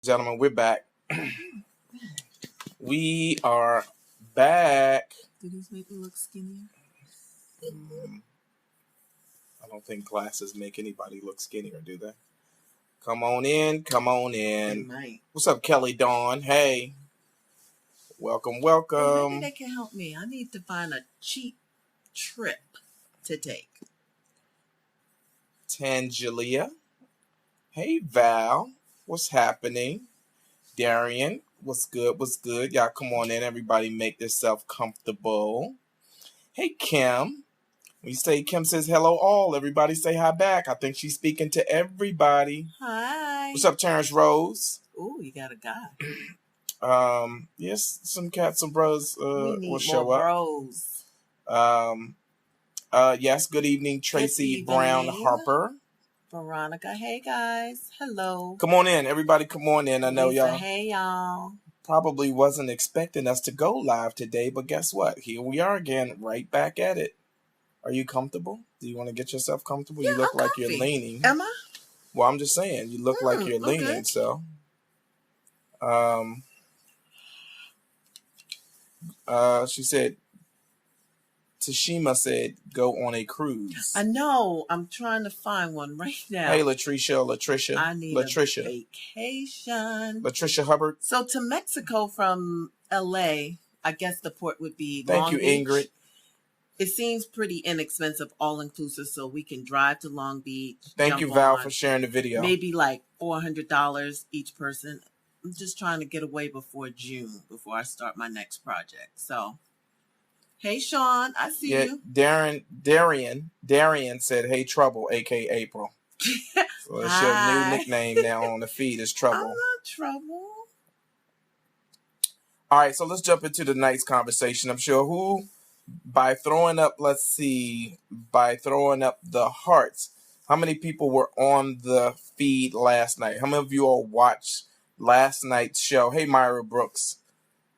Gentlemen, we're back. We are back. Do these make me look skinnier? I don't think glasses make anybody look skinnier, do they? Come on in. Come on They in. might. What's up, Kelly Dawn? Hey. Welcome, Maybe welcome. they can help me. I need to find a cheap trip to take. Tangelia. Hey, Val. What's happening? Darian. What's good? What's good? Y'all come on in. Everybody make yourself comfortable. Hey, Kim. When you say Kim says hello all, everybody say hi back. I think she's speaking to everybody. Hi. What's up, Terrence Rose? Ooh, you got a guy. Yes, some cats and bros we need will more show up. bros. Yes, good evening, Tracy Good Brown evening. Harper. Veronica, hey guys. Hello. Come on in, everybody come on in. I know Lisa, y'all hey y'all. probably wasn't expecting us to go live today, but guess what? Here we are again, right back at it. Are you comfortable? Do you want to get yourself comfortable? Yeah, You look I'm like comfy. you're leaning. Am I? Well, I'm just saying, you look like you're leaning, okay. so. She said, Tashima said, go on a cruise. I know. I'm trying to find one right now. Hey, Latricia. I need a vacation. Latricia Hubbard. So to Mexico from LA, I guess the port would be Thank Long you, Beach. Ingrid. It seems pretty inexpensive, all inclusive, so we can drive to Long Beach. Thank you, Val, for sharing the video. Maybe like $400 each person. I'm just trying to get away before June, before I start my next project. So, hey, Sean, I see you. Darian said, hey, Trouble, a.k.a. April. So it's your new nickname now on the feed is Trouble. I'm not Trouble. All right, so let's jump into the night's conversation. I'm sure by throwing up the hearts, how many people were on the feed last night? How many of you all watched last night's show? Hey, Myra Brooks.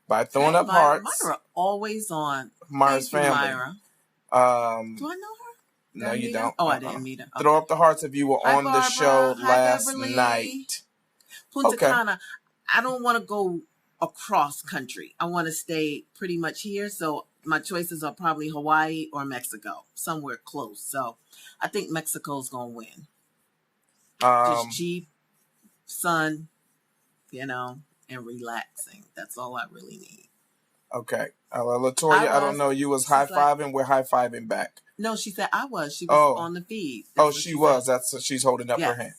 By throwing up hearts. Myra always on. Myra's family. Myra. Do I know her? No, you don't. Oh, I didn't meet her. Okay. Throw up the hearts if you were on the show last night. Punta Cana. I don't want to go across country. I want to stay pretty much here. So my choices are probably Hawaii or Mexico, somewhere close. So I think Mexico's going to win. Just cheap, sun, and relaxing. That's all I really need. Okay. Latoya, I don't know. You was high-fiving. We're high-fiving back. No, she said I was. She was on the feed. She was. That's what she's holding up her hand.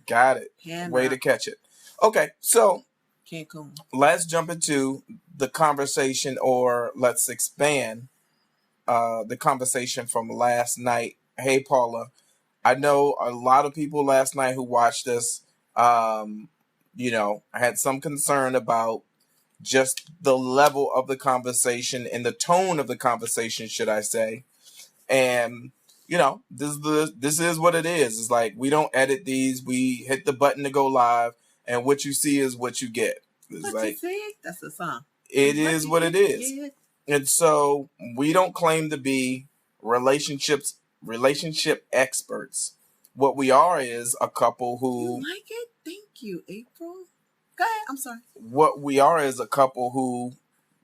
Got it. Way to catch it. Okay, so Cancun. Let's jump into the conversation, or let's expand the conversation from last night. Hey, Paula. I know a lot of people last night who watched us, I had some concern about just the level of the conversation and the tone of the conversation, should I say. And, this is what it is. It's like, we don't edit these. We hit the button to go live, and what you see is what you get. It's what you see? That's a song. It is what it is. And so we don't claim to be relationship experts. What we are is a couple who... You like it? Thank you, April. Go ahead. I'm sorry. What we are is a couple who,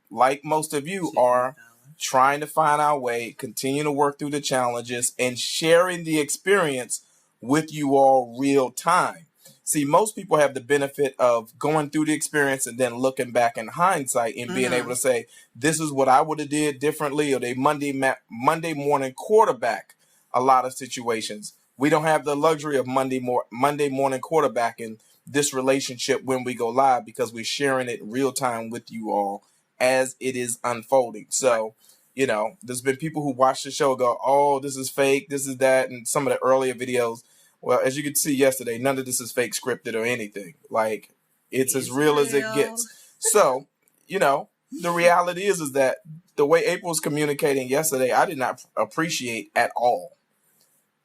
like most of you, are trying to find our way, continue to work through the challenges, and sharing the experience with you all real time. See, most people have the benefit of going through the experience and then looking back in hindsight and being able to say, this is what I would have did differently, or they Monday morning quarterback a lot of situations. We don't have the luxury of Monday morning quarterbacking this relationship when we go live, because we're sharing it real time with you all as it is unfolding. So, there's been people who watch the show go, oh, this is fake, this is that, and some of the earlier videos. Well, as you could see yesterday, none of this is fake scripted or anything. Like, it's as real as it gets. So, the reality is that the way April was communicating yesterday, I did not appreciate at all.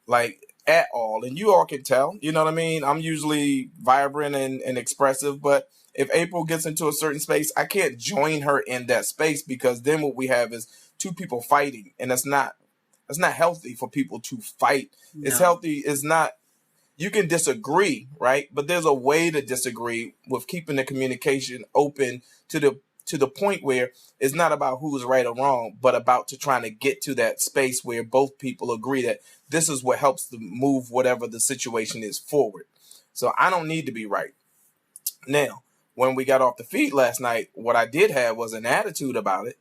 Like, at all. And you all can tell, you know what I mean? I'm usually vibrant and expressive, but if April gets into a certain space, I can't join her in that space, because then what we have is two people fighting, and that's not healthy for people to fight. No. It's healthy. It's not. you can disagree, right? But there's a way to disagree with keeping the communication open to the point where it's not about who's right or wrong, but about to trying to get to that space where both people agree that this is what helps to move whatever the situation is forward. So I don't need to be right. Now, when we got off the feed last night, what I did have was an attitude about it.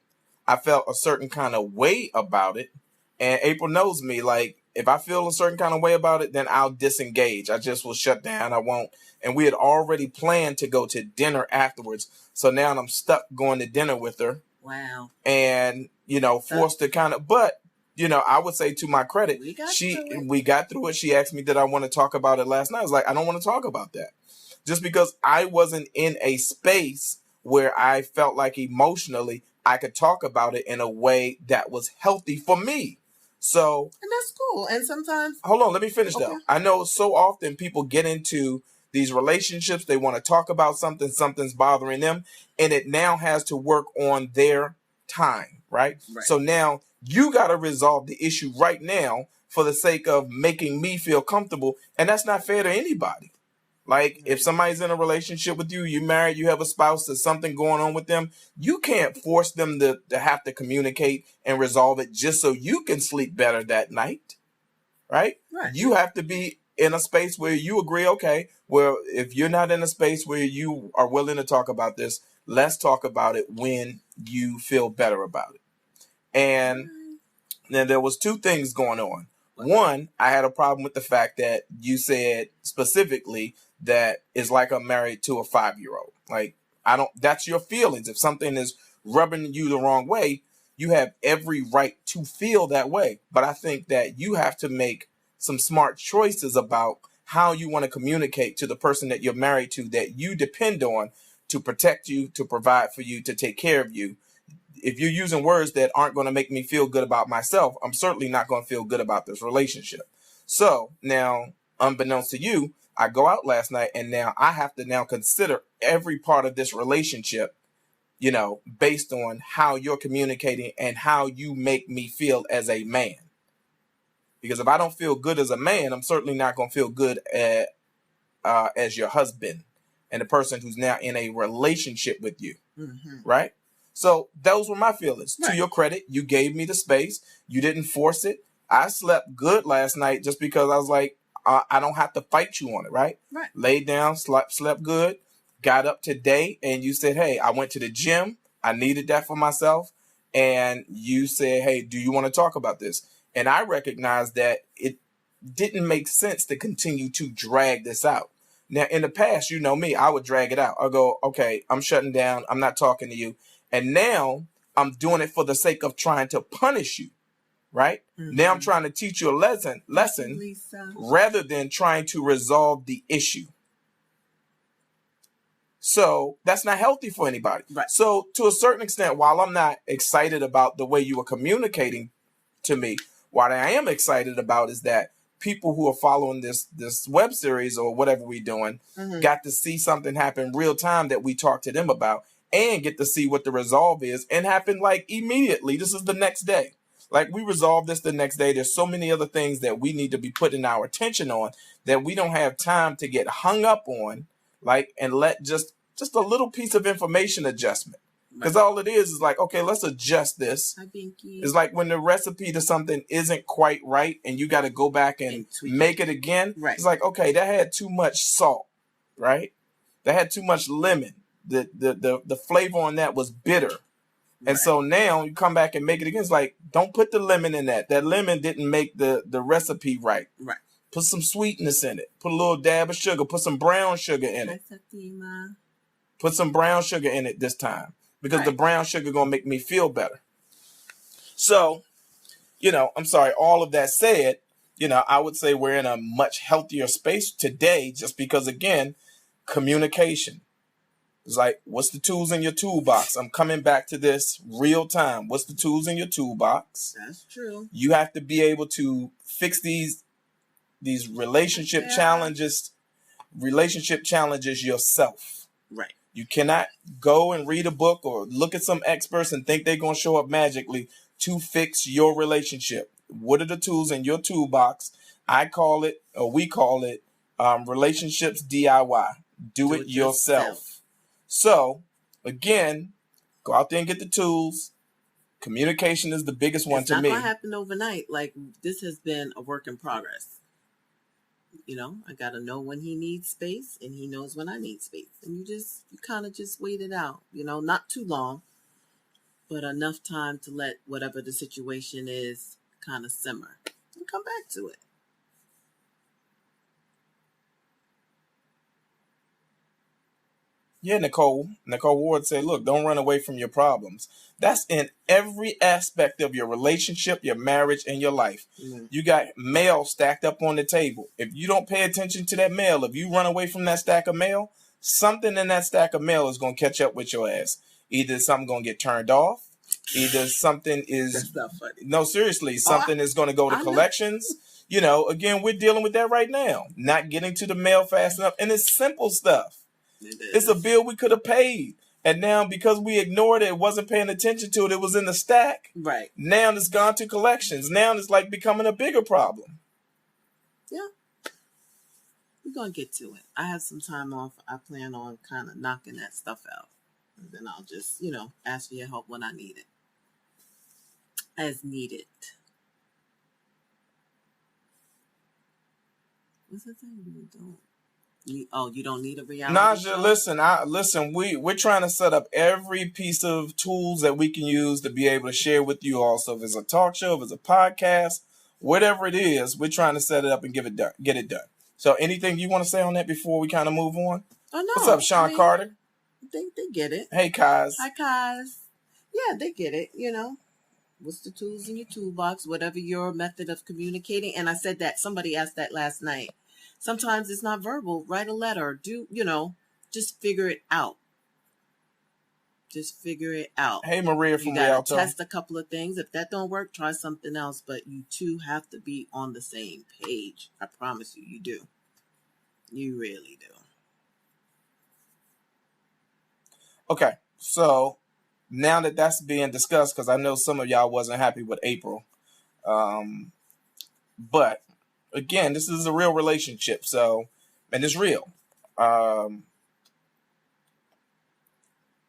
I felt a certain kind of way about it. And April knows me. Like, if I feel a certain kind of way about it, then I'll disengage. I just will shut down. I won't. And we had already planned to go to dinner afterwards. So now I'm stuck going to dinner with her. Wow. And, forced to kind of, but, I would say to my credit, we got through it. She asked me, did I want to talk about it last night? I was like, I don't want to talk about that. Just because I wasn't in a space where I felt like emotionally I could talk about it in a way that was healthy for me. So, and that's cool. And sometimes, hold on, let me finish though. I know so often people get into these relationships, they want to talk about something's bothering them, and it now has to work on their time, right? So now you got to resolve the issue right now for the sake of making me feel comfortable, and that's not fair to anybody. Like, if somebody's in a relationship with you, you're married, you have a spouse, there's something going on with them, you can't force them to have to communicate and resolve it just so you can sleep better that night, right? You have to be in a space where you agree, okay, well, if you're not in a space where you are willing to talk about this, let's talk about it when you feel better about it. And then there was two things going on. One, I had a problem with the fact that you said specifically that it's like I'm married to a 5-year-old. Like, that's your feelings. If something is rubbing you the wrong way, you have every right to feel that way. But I think that you have to make some smart choices about how you want to communicate to the person that you're married to, that you depend on to protect you, to provide for you, to take care of you. If you're using words that aren't going to make me feel good about myself, I'm certainly not going to feel good about this relationship. So now, unbeknownst to you, I go out last night and now I have to now consider every part of this relationship, based on how you're communicating and how you make me feel as a man. Because if I don't feel good as a man, I'm certainly not going to feel good as your husband and the person who's now in a relationship with you. Right? So those were my feelings. To your credit, you gave me the space. You didn't force it. I slept good last night just because I was like, I don't have to fight you on it, right? Laid down, slept good, got up today, and you said, hey, I went to the gym. I needed that for myself. And you said, hey, do you want to talk about this? And I recognized that it didn't make sense to continue to drag this out. Now, in the past, you know me, I would drag it out. I'll go, okay, I'm shutting down. I'm not talking to you. And now I'm doing it for the sake of trying to punish you, right? Now I'm trying to teach you a lesson rather than trying to resolve the issue. So that's not healthy for anybody. So to a certain extent, while I'm not excited about the way you were communicating to me, what I am excited about is that people who are following this web series or whatever we're doing got to see something happen real time that we talked to them about, and get to see what the resolve is, and happen like immediately. This is the next day. Like, we resolve this the next day. There's so many other things that we need to be putting our attention on that we don't have time to get hung up on, like, and let just a little piece of information adjustment. Because all it is like, okay, let's adjust this. It's like when the recipe to something isn't quite right and you got to go back and make it again. It's like, okay, that had too much salt, right? That had too much lemon. The flavor on that was bitter. And so now you come back and make it again. It's like, don't put the lemon in that. That lemon didn't make the recipe right. Put some sweetness in it. Put a little dab of sugar. Put some brown sugar in it. Put some brown sugar in it this time. Because the brown sugar going to make me feel better. So, I'm sorry, all of that said, I would say we're in a much healthier space today just because, again, communication. It's like, what's the tools in your toolbox? I'm coming back to this real time. What's the tools in your toolbox? That's true. You have to be able to fix these relationship challenges yourself. You cannot go and read a book or look at some experts and think they're going to show up magically to fix your relationship. What are the tools in your toolbox? I call it, or we call it, Relationships DIY. Do it yourself. So, again, go out there and get the tools. Communication is the biggest one to me. It's not going to happen overnight. Like, this has been a work in progress. You know, I got to know when he needs space, and he knows when I need space. And you kind of just wait it out. You know, not too long, but enough time to let whatever the situation is kind of simmer and come back to it. Yeah, Nicole Ward said, look, don't run away from your problems. That's in every aspect of your relationship, your marriage, and your life. Mm-hmm. You got mail stacked up on the table. If you don't pay attention to that mail, if you run away from that stack of mail, something in that stack of mail is going to catch up with your ass. Either something going to get turned off, either something is... That's not funny. No, seriously, something is going to go to collections. You know, again, we're dealing with that right now. Not getting to the mail fast enough. And it's simple stuff. It's a bill we could have paid. And now because we ignored it, wasn't paying attention to it, it was in the stack. Right. Now it's gone to collections. Now it's like becoming a bigger problem. Yeah. We're going to get to it. I have some time off. I plan on kind of knocking that stuff out. And then I'll just, ask for your help when I need it. As needed. What's the thing you don't? You don't need a reality show? Naja, listen. We're trying to set up every piece of tools that we can use to be able to share with you all. So if it's a talk show, if it's a podcast, whatever it is, we're trying to set it up and get it done. So anything you want to say on that before we kind of move on? Oh no. What's up, Sean Carter? They get it. Hey, Kaz. Hi, Kaz. Yeah, they get it. What's the tools in your toolbox? Whatever your method of communicating. And I said that somebody asked that last night. Sometimes it's not verbal. Write a letter. Just figure it out. Just figure it out. Hey, Maria from Rialto. You got to test a couple of things. If that don't work, try something else. But you two have to be on the same page. I promise you do. You really do. Okay, so now that that's being discussed, because I know some of y'all wasn't happy with April. But... again, this is a real relationship, and it's real.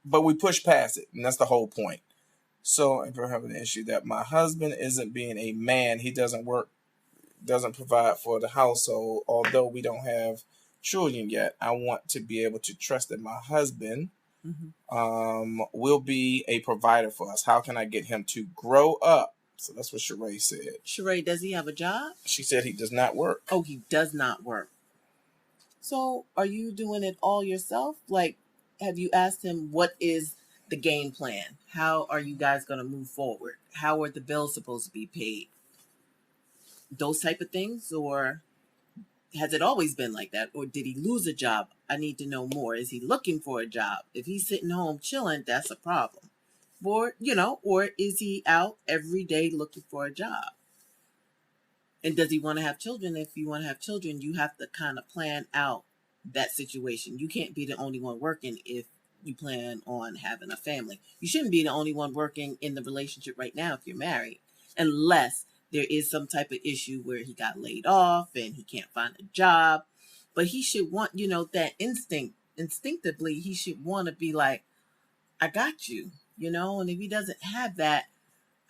But we push past it, and that's the whole point. So if we're having an issue that my husband isn't being a man, he doesn't provide for the household, although we don't have children yet, I want to be able to trust that my husband will be a provider for us. How can I get him to grow up? So that's what Sheree said. Sheree, does he have a job? She said he does not work. Oh, he does not work. So are you doing it all yourself? Like, have you asked him what is the game plan? How are you guys going to move forward? How are the bills supposed to be paid? Those type of things? Or has it always been like that? Or did he lose a job? I need to know more. Is he looking for a job? If he's sitting home chilling, that's a problem. Or is he out every day looking for a job? And does he want to have children? If you want to have children, you have to kind of plan out that situation. You can't be the only one working if you plan on having a family. You shouldn't be the only one working in the relationship right now if you're married, unless there is some type of issue where he got laid off and he can't find a job. But he should want, that instinctively, he should want to be like, I got you. And if he doesn't have that,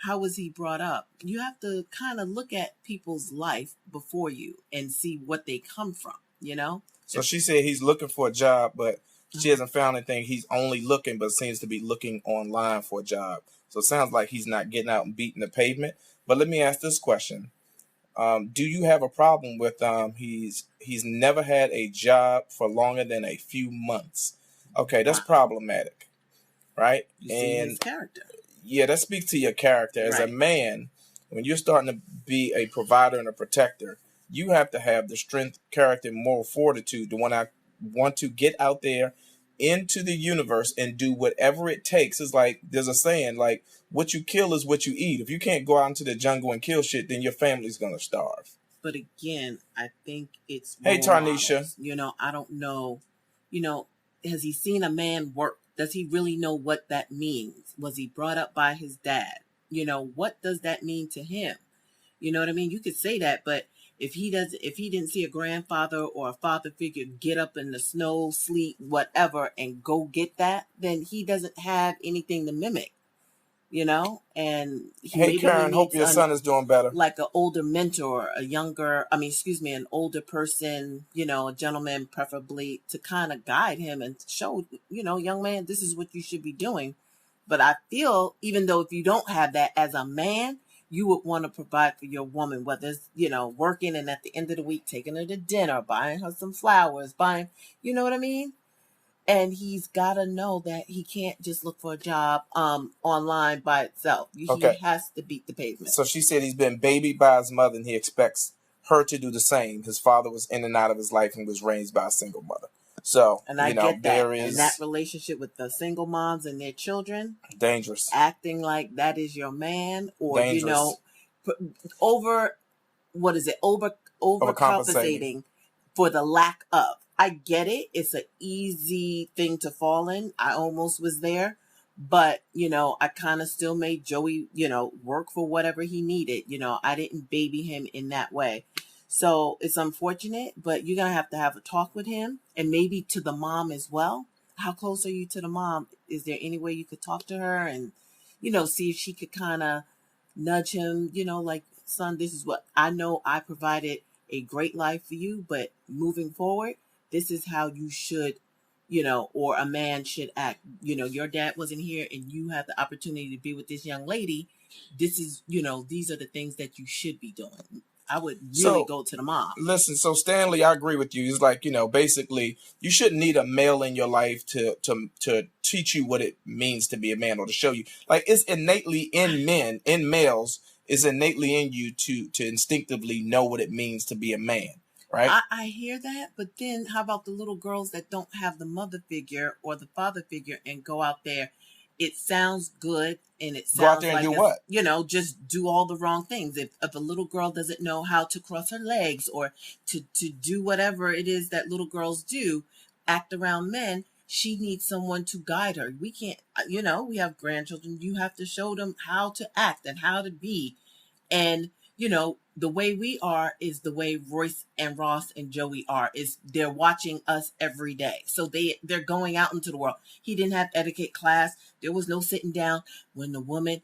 how was he brought up? You have to kind of look at people's life before you and see what they come from, So she said he's looking for a job, but she hasn't found anything. He's only looking, but seems to be looking online for a job. So it sounds like he's not getting out and beating the pavement. But let me ask this question. Do you have a problem with he's never had a job for longer than a few months? Okay, that's problematic. Right? You see his character. Yeah, that speaks to your character. As a man, when you're starting to be a provider and a protector, you have to have the strength, character, and moral fortitude to want to get out there into the universe and do whatever it takes. It's like, there's a saying, like, what you kill is what you eat. If you can't go out into the jungle and kill shit, then your family's going to starve. But again, I think it's... Hey, Tarnisha. I don't know. Has he seen a man work? Does he really know what that means? Was he brought up by his dad? What does that mean to him? You know what I mean? You could say that, but if he didn't see a grandfather or a father figure get up in the snow, sleet, whatever, and go get that, then he doesn't have anything to mimic, and Hey, Karen, hope your son is doing better. Like an older mentor, an older person, a gentleman preferably, to kind of guide him and show, young man, this is what you should be doing. But I feel, even though if you don't have that as a man, you would want to provide for your woman, whether it's, working and at the end of the week taking her to dinner, buying her some flowers, you know what I mean? And he's got to know that he can't just look for a job online by itself. He has to beat the pavement. So she said he's been babied by his mother and he expects her to do the same. His father was in and out of his life and was raised by a single mother. So, and I get that. And that relationship with the single moms and their children. Dangerous. Acting like that is your man, or, dangerous. Overcompensating for the lack of. I get it. It's an easy thing to fall in. I almost was there. But, I kind of still made Joey, work for whatever he needed. I didn't baby him in that way. So it's unfortunate, but you're going to have a talk with him, and maybe to the mom as well. How close are you to the mom? Is there any way you could talk to her and, see if she could kind of nudge him, like, son, this is what I know. I provided a great life for you, but moving forward, this is how you should, or a man should act. Your dad wasn't here and you have the opportunity to be with this young lady. This is, these are the things that you should be doing. I would really go to the mom. Listen, so Stanley, I agree with you. It's like, basically you shouldn't need a male in your life to teach you what it means to be a man, or to show you. Like, it's innately in males, it's innately in you to instinctively know what it means to be a man. Right. I hear that, but then how about the little girls that don't have the mother figure or the father figure and go out there? It sounds good, and it sounds go out there and do what? Just do all the wrong things. If a little girl doesn't know how to cross her legs or to do whatever it is that little girls do, act around men, she needs someone to guide her. We can't, we have grandchildren. You have to show them how to act and how to be. And, the way we are is the way Royce and Ross and Joey are. Is they're watching us every day. So they're going out into the world. He didn't have etiquette class. There was no sitting down. When the woman,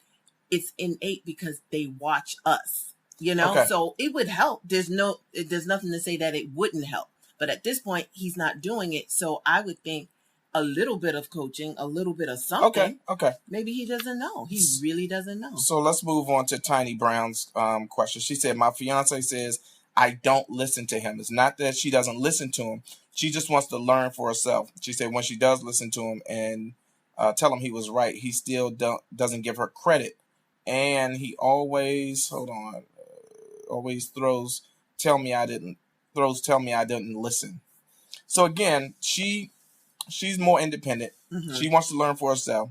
it's innate because they watch us, Okay. So it would help. There's nothing to say that it wouldn't help. But at this point, he's not doing it. So I would think a little bit of coaching, a little bit of something. Okay. Maybe he doesn't know. He really doesn't know. So let's move on to Tiny Brown's question. She said, my fiance says I don't listen to him. It's not that she doesn't listen to him. She just wants to learn for herself. She said when she does listen to him and tell him he was right, he still doesn't give her credit. And he always, always tell me I didn't listen. So again, she's more independent. Mm-hmm. She wants to learn for herself.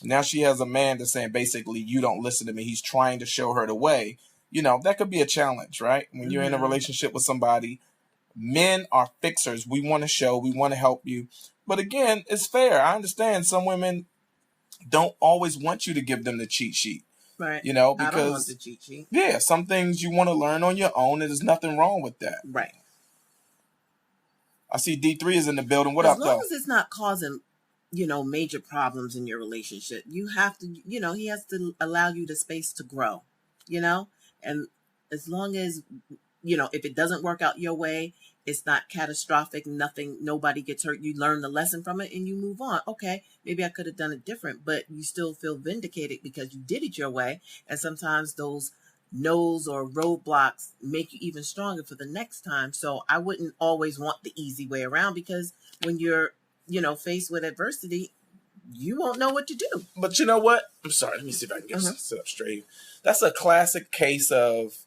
Now she has a man that's saying, basically, you don't listen to me. He's trying to show her the way. That could be a challenge, right? When you're in a relationship with somebody, men are fixers. We want to show, we want to help you. But again, it's fair. I understand some women don't always want you to give them the cheat sheet. Right. Because I don't want the cheat sheet. Yeah, some things you want to learn on your own, and there's nothing wrong with that. Right. I see D3 is in the building. What up, though? As long as it's not causing, major problems in your relationship, you have to, he has to allow you the space to grow, and as long as, if it doesn't work out your way, it's not catastrophic, nobody gets hurt. You learn the lesson from it and you move on. Okay, maybe I could have done it different, but you still feel vindicated because you did it your way. And sometimes those no's or roadblocks make you even stronger for the next time. So I wouldn't always want the easy way around, because when you're, faced with adversity, you won't know what to do. But you know what? I'm sorry. Let me see if I can get sit up straight. That's a classic case of,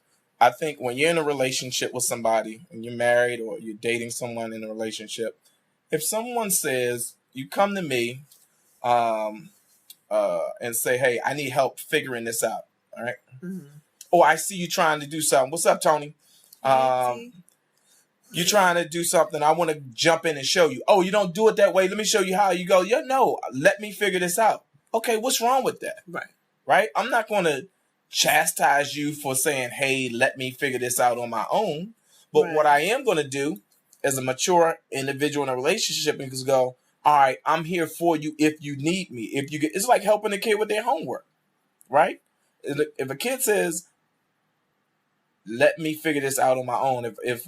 I think when you're in a relationship with somebody and you're married or you're dating someone in a relationship, if someone says, you come to me and say, hey, I need help figuring this out. All right. Mm-hmm. Or I see you trying to do something. What's up, Tony? You're trying to do something. I want to jump in and show you. Oh, you don't do it that way. Let me show you how. You go, yeah, no, let me figure this out. Okay, what's wrong with that? Right. Right? I'm not going to chastise you for saying, hey, let me figure this out on my own. But what I am going to do as a mature individual in a relationship is go, all right, I'm here for you if you need me. If you get, it's like helping a kid with their homework, right? If a kid says, let me figure this out on my own. If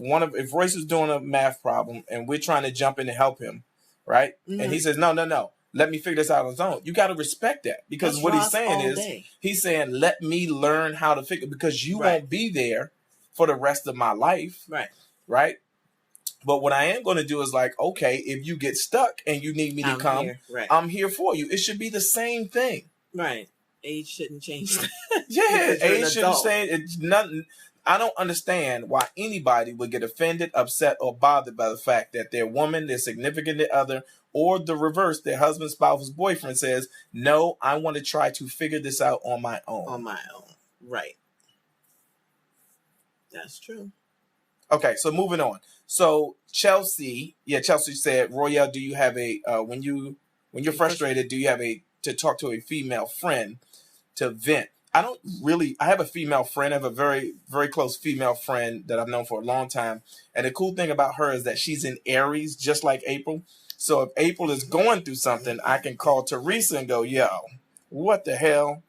Royce is doing a math problem and we're trying to jump in to help him, right? Mm-hmm. And he says, no, let me figure this out on his own. You got to respect that, because that's what he's saying is he's saying, let me learn how to figure, because you won't be there for the rest of my life. Right. But what I am going to do is like, okay, if you get stuck and you need me to come, I'm here for you. It should be the same thing. Right. Age shouldn't change. Yeah, age shouldn't change. It's nothing. I don't understand why anybody would get offended, upset, or bothered by the fact that their woman, their significant other, or the reverse, their husband, spouse, boyfriend says, no, I want to try to figure this out on my own. On my own. Right. That's true. Okay, so moving on. So Chelsea said, Royale, do you have a, when you're frustrated, do you have to talk to a female friend to vent? I have a female friend. I have a very, very close female friend that I've known for a long time. And the cool thing about her is that she's in Aries, just like April. So if April is going through something, I can call Teresa and go, yo, what the hell?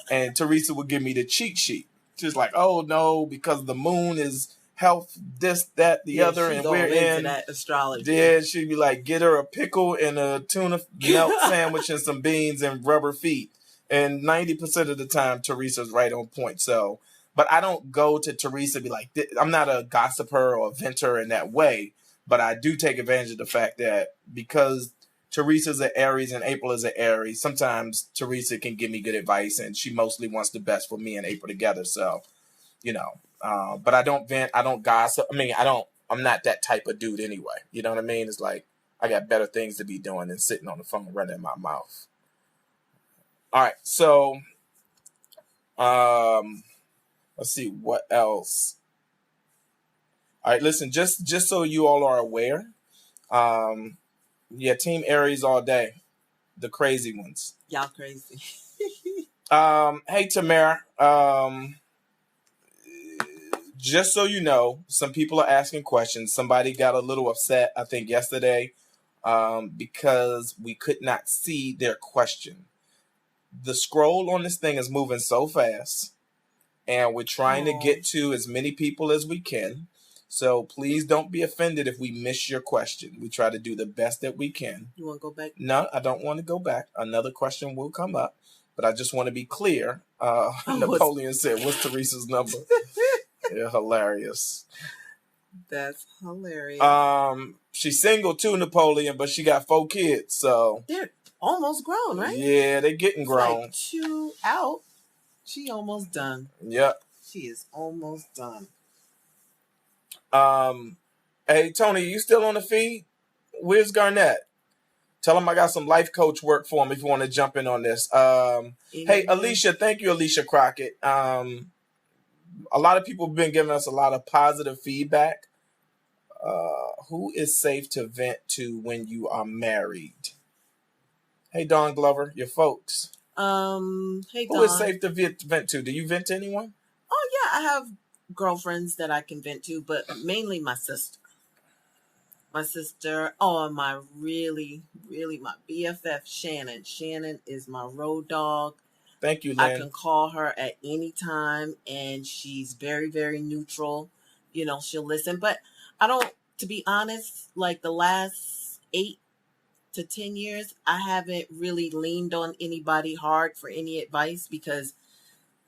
And Teresa will give me the cheat sheet. She's like, oh, no, because the moon is health, this, that, the other, and we're in that astrology. Yeah, she'd be like, get her a pickle and a tuna melt sandwich and some beans and rubber feet. And 90% of the time, Teresa's right on point. So, but I don't go to Teresa and be like, I'm not a gossiper or a venter in that way. But I do take advantage of the fact that because Teresa's an Aries and April is an Aries, sometimes Teresa can give me good advice, and she mostly wants the best for me and April together. So, but I don't vent. I don't gossip. I mean, I'm not that type of dude anyway. You know what I mean? It's like I got better things to be doing than sitting on the phone running my mouth. All right, so let's see what else. All right, listen, just so you all are aware, Team Aries all day, the crazy ones. Y'all crazy. Hey Tamara, just so you know, some people are asking questions. Somebody got a little upset, I think yesterday, because we could not see their question. The scroll on this thing is moving so fast, and we're trying to get to as many people as we can. So please don't be offended if we miss your question. We try to do the best that we can. You want to go back? No, I don't want to go back. Another question will come up, but I just want to be clear. Napoleon said, what's Teresa's number? Yeah, hilarious. That's hilarious. She's single too, Napoleon, but she got 4 kids, so they're almost grown, right? Yeah, they're getting grown. Like 2 out. She almost done. Yep. She is almost done. Hey Tony, you still on the feed? Where's Garnett? Tell him I got some life coach work for him if you want to jump in on this. Hey Alicia, thank you, Alicia Crockett. A lot of people have been giving us a lot of positive feedback. Who is safe to vent to when you are married? Hey, Dawn Glover, your folks. Hey, Dawn. Who is safe to vent to? Do you vent to anyone? Oh, yeah. I have girlfriends that I can vent to, but mainly my sister. My sister, my really, really, my BFF, Shannon. Shannon is my road dog. Thank you, Lynn. I can call her at any time, and she's very, very neutral. She'll listen. But I don't, to be honest, like the last 8 to 10 years, I haven't really leaned on anybody hard for any advice, because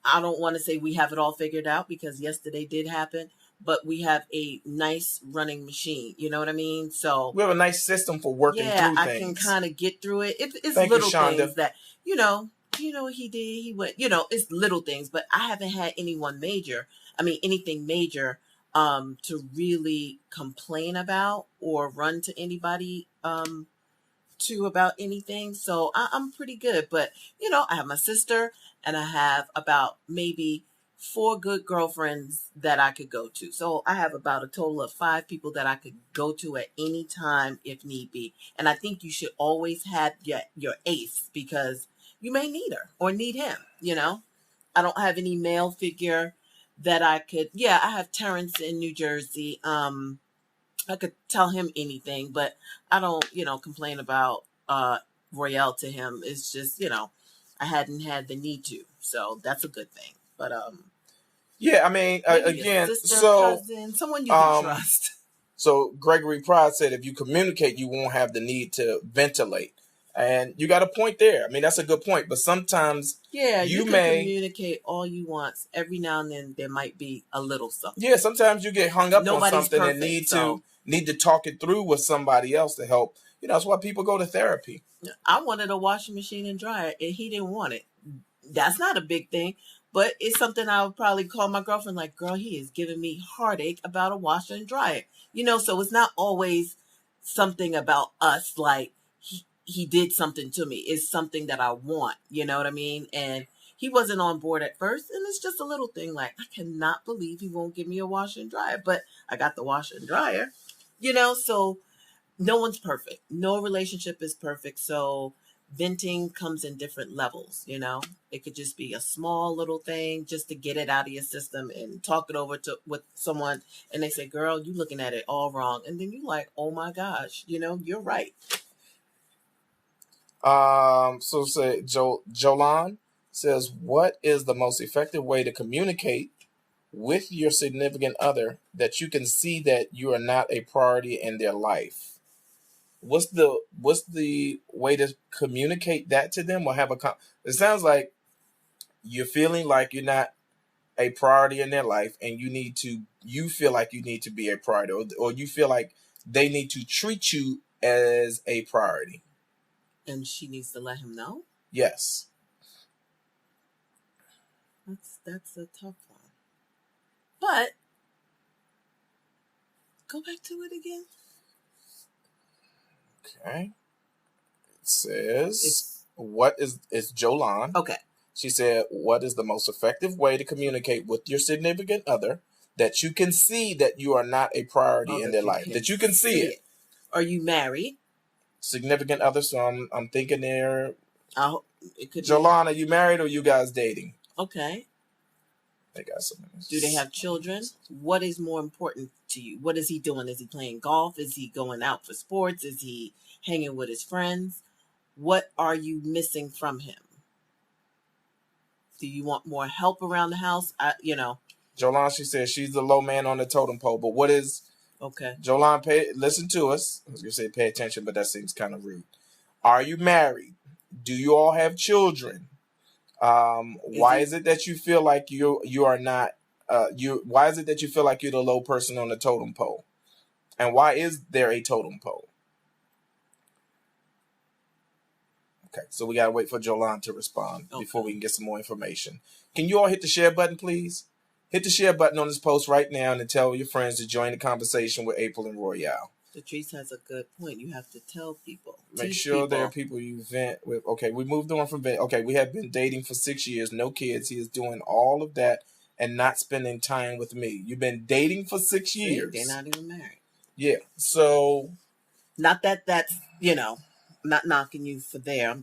I don't want to say we have it all figured out, because yesterday did happen, but we have a nice running machine. You know what I mean? So we have a nice system for working through things. I can kind of get through it. It's Thank little you, things that, he did, he went, it's little things, but I haven't had anything major to really complain about or run to anybody to about anything. So I'm pretty good. But, I have my sister, and I have about maybe 4 good girlfriends that I could go to. So I have about a total of 5 people that I could go to at any time if need be. And I think you should always have your ace, because you may need her or need him, I don't have any male figure that I could. Yeah, I have Terrence in New Jersey. I could tell him anything, but I don't, complain about Royale to him. It's just, I hadn't had the need to, so that's a good thing. But yeah, I mean, again, sister, so cousin, someone you can trust. So Gregory Pride said, if you communicate, you won't have the need to ventilate. And you got a point there. I mean, that's a good point. But sometimes you can communicate all you want. Every now and then there might be a little something. Yeah, sometimes you get hung up on something perfect, and need to talk it through with somebody else to help. That's why people go to therapy. I wanted a washing machine and dryer, and he didn't want it. That's not a big thing, but it's something I would probably call my girlfriend, like, girl, he is giving me heartache about a washer and dryer. So it's not always something about us, like he did something to me. It's something that I want, you know what I mean? And he wasn't on board at first, and it's just a little thing like, I cannot believe he won't give me a washer and dryer, but I got the washer and dryer, so no one's perfect. No relationship is perfect. So venting comes in different levels, It could just be a small little thing just to get it out of your system and talk it over with someone, and they say, girl, you looking at it all wrong. And then you're like, oh my gosh, you're right. So say Jolan says, what is the most effective way to communicate with your significant other that you can see that you are not a priority in their life? What's the way to communicate that to them or have it sounds like you're feeling like you're not a priority in their life and you feel like you need to be a priority, or you feel like they need to treat you as a priority. And she needs to let him know? Yes. That's a tough one. But go back to it again. Okay. It says, it's Jolan. Okay. She said, what is the most effective way to communicate with your significant other that you can see that you are not a priority in their life? That you can see it. Are you married? Significant other, so I'm thinking there. It could Jolan, are you married or you guys dating? Okay. They got some. Do they have children? What is more important to you? What is he doing? Is he playing golf? Is he going out for sports? Is he hanging with his friends? What are you missing from him? Do you want more help around the house? Jolan, she says she's the low man on the totem pole, but what is... Okay. Jolan, listen to us. I was going to say pay attention, but that seems kind of rude. Are you married? Do you all have children? Why is it that you feel like you are not... why is it that you feel like you're the low person on the totem pole? And why is there a totem pole? Okay, so we got to wait for Jolan to respond before we can get some more information. Can you all hit the share button, please? Hit the share button on this post right now and tell your friends to join the conversation with April and Royale. Latrice has a good point. You have to tell people. Make sure there are people you vent with. Okay, we moved on from vent. Okay, we have been dating for 6 years, no kids. He is doing all of that and not spending time with me. You've been dating for 6 years. They're not even married. Yeah, so... Not that that's, not knocking you for there.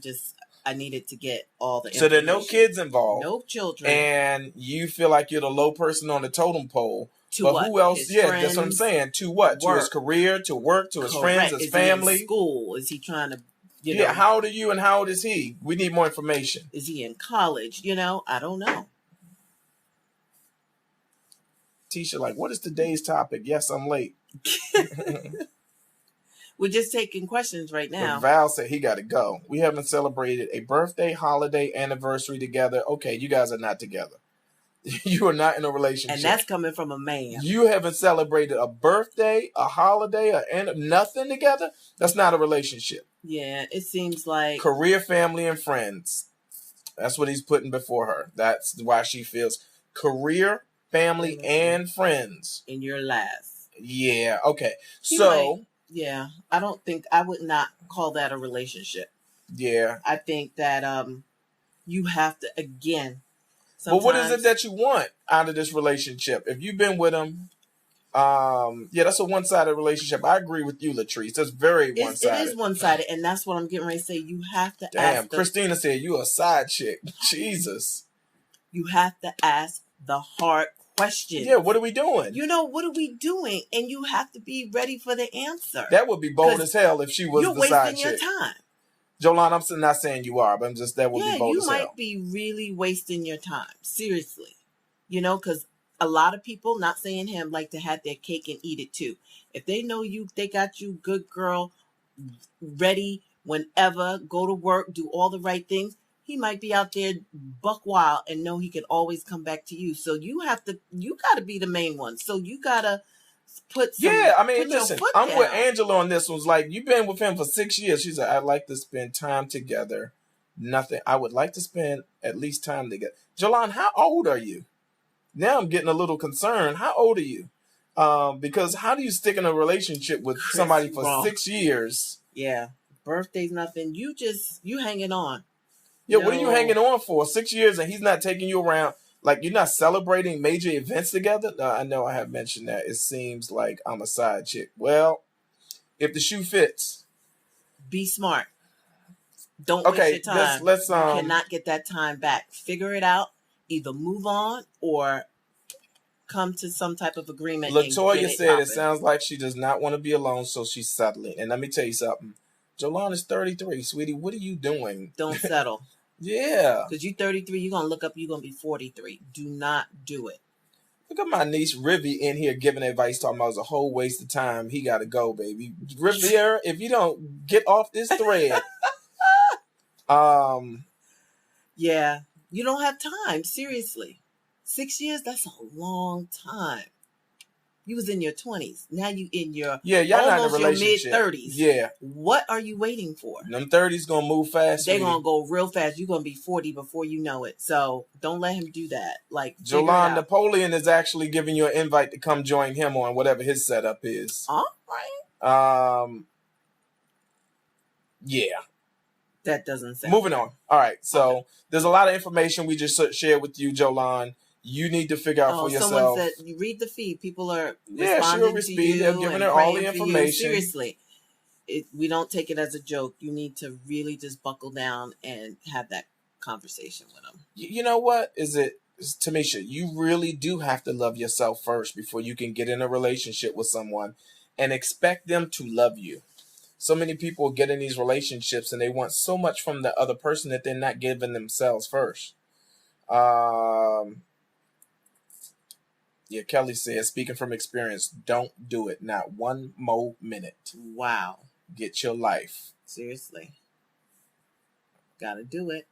I needed to get all the information. So there are no kids involved. No children. And you feel like you're the low person on the totem pole. To but what? Who else? His yeah, friends, that's what I'm saying. To what? work. To his career, to work, to his Correct. friends, his family. Is he in school? Is he trying to, Yeah, how old are you and how old is he? We need more information. Is he in college? I don't know. Tisha, like, what is today's topic? Yes, I'm late. We're just taking questions right now. But Val said he got to go. We haven't celebrated a birthday, holiday, anniversary together. Okay, you guys are not together. You are not in a relationship. And that's coming from a man. You haven't celebrated a birthday, a holiday, nothing together. That's not a relationship. Yeah, it seems like... Career, family, and friends. That's what he's putting before her. That's why she feels career, family, and friends. In your last. Yeah, okay. Yeah, I would not call that a relationship. Yeah. I think that you have to, again... But what is it that you want out of this relationship? If you've been with him, that's a one-sided relationship. I agree with you, Latrice. That's very one-sided. It is one-sided, and that's what I'm getting ready to say. You have to ask. Damn, Christina said you a side chick. Jesus. You have to ask the hard questions. Yeah, what are we doing? What are we doing? And you have to be ready for the answer. That would be bold as hell if she was the side chick. You're wasting your time. Jolan, I'm not saying you are, but that would be bold as hell. You might be really wasting your time. Seriously. Because a lot of people, not saying him, like to have their cake and eat it too. If they know they got you good girl, ready whenever, go to work, do all the right things, he might be out there buck wild and know he can always come back to you. So you got to be the main one. So you got to listen, I'm with Angela on this one. Like, you've been with him for 6 years. She said, I'd like to spend time together. Nothing. I would like to spend at least time together. Jolan, how old are you? Now I'm getting a little concerned. How old are you? Because how do you stick in a relationship with somebody for 6 years? Yeah. Birthday's nothing. You hanging on. Yeah, what are you hanging on for? 6 years and he's not taking you around. Like, you're not celebrating major events together? I know I have mentioned that. It seems like I'm a side chick. Well, if the shoe fits. Be smart. Don't waste your time. Let's you cannot get that time back. Figure it out. Either move on or come to some type of agreement. Latoya said it sounds like she does not want to be alone, so she's settling. And let me tell you something. Jolan is 33, sweetie. What are you doing? Don't settle. Yeah. Because you're 33, you're going to look up, you're going to be 43. Do not do it. Look at my niece Rivy in here giving advice, talking about it was a whole waste of time. He got to go, baby. Riviera, if you don't get off this thread. Yeah. You don't have time. Seriously. 6 years, that's a long time. You was in your 20s. Now you in your y'all not in a relationship. Your mid-30s. Yeah. What are you waiting for? Them 30s going to move fast. They're going to go real fast. You're going to be 40 before you know it. So don't let him do that. Like, Jolan, Napoleon is actually giving you an invite to come join him on whatever his setup is. All right. Yeah. That doesn't sound Moving on. All right. So there's a lot of information we just shared with you, Jolan. You need to figure out for yourself. Someone said, you read the feed. People are responding to you. They're giving her all the information. Seriously. We don't take it as a joke. You need to really just buckle down and have that conversation with them. You know what? Tamisha, you really do have to love yourself first before you can get in a relationship with someone and expect them to love you. So many people get in these relationships and they want so much from the other person that they're not giving themselves first. Yeah, Kelly says, speaking from experience, don't do it. Not one more minute. Wow. Get your life. Seriously. Gotta do it.